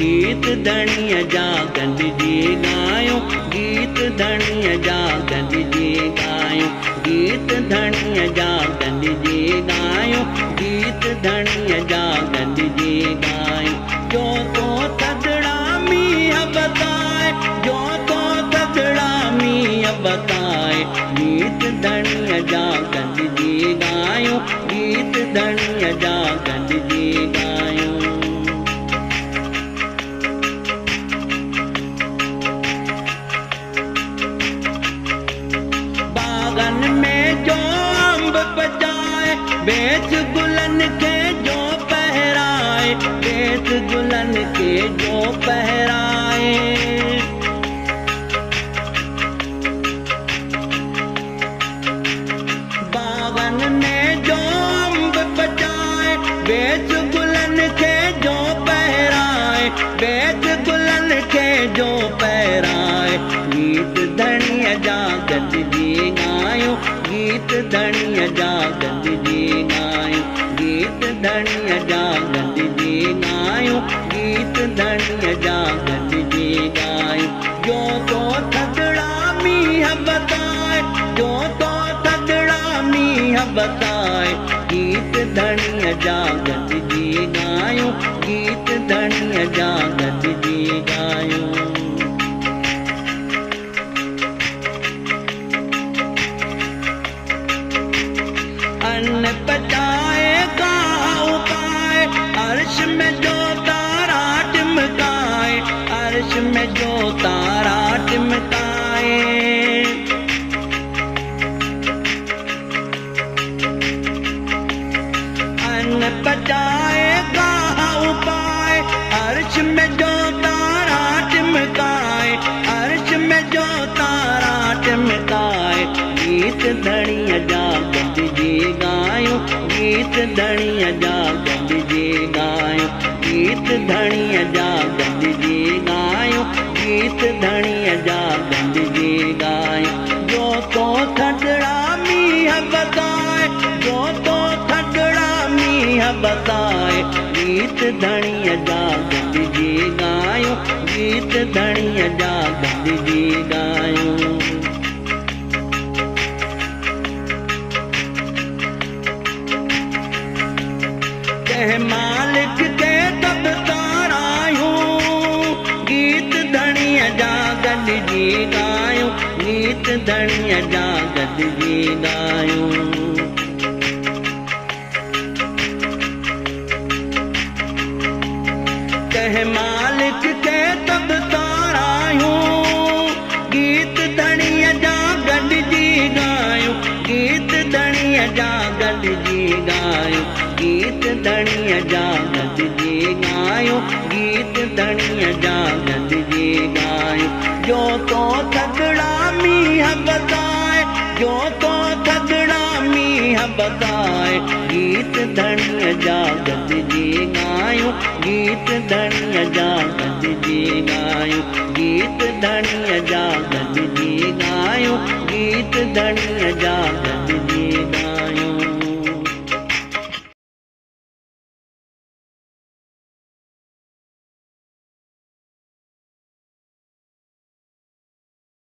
गीत धणीअ जा गंढिजी ॻायूं, गीत धणीअ जा गंढिजी ॻायूं, गीत धणीअ जा गंढिजी ॻायूं, गीत धणीअ जा गंढिजी ॻायूं। जो तो थधिड़ा मींहं वसाए, जो तो थधिड़ा मींहं वसाए, गीत धणीअ जा गंढिजी ॻायूं, गीत धणीअ जा गंढिजी ॻायूं। बागन में जो अंब पचाए, बेच गुलन के जो पहराए, बेच गुलन के जो पहराए। बागन में जो अंब पचाए, बेच गुलन के जो पहराए, बेच गुलन के जो पहराए। गीत धणीअ जा गंढिजी ॻायूं, गीत धणीअ जा गंढिजी ॻायूं, गीत धणीअ जा गंढिजी ॻायूं, गीत धणीअ जा गंढिजी ॻायूं। जो तो थधिड़ा मींहं वसाए, जो तो थधिड़ा मींहं वसाए, गीत धणीअ जा गंढिजी ॻायूं, गीत धणीअ जा गंढिजी ॻायूं। अन्न पचाए गाह उगाए, अर्श में जो तारा टिमकाए, अर्श में जो तारा टिमकाए। अन्न पचाए गाह उगाए, अर्श में जो तारा टिमकाए, अर्श में जो तारा टिमकाए। गीत धणीअ जा गंढिजी ॻायूं, गीत धणीअ जा गंढिजी ॻायूं, गीत धणीअ जा गंढिजी ॻायूं, गीत धणीअ जा गंढिजी ॻायूं। जो तो थधिड़ा मींहं वसाए, जो तो थधिड़ा मींहं वसाए, गीत धणीअ जा गंढिजी ॻायूं, गीत धणीअ जा गंढिजी ॻायूं। मालिक के तब तारायूं, गीत धणीअ जा गंढिजी ॻायूं, गीत धणीअ जा गंढिजी ॻायूं। कह मालिक के तब तारायूं, गीत धणीअ जा गंढिजी ॻायूं, गीत धणीअ जा गंढिजी ॻायूं, गीत धणीअ जा गंढिजी ॻायूं, गीत धणीअ जा गंढिजी ॻायूं। जो तो थधिड़ा मींहं वसाए, जो तो थधिड़ा मींहं वसाए, गीत धणीअ जा गंढिजी ॻायूं, गीत धणीअ जा गंढिजी ॻायूं, गीत धणीअ जा गंढिजी ॻायूं, गीत धणीअ जा गंढिजी ॻायूं।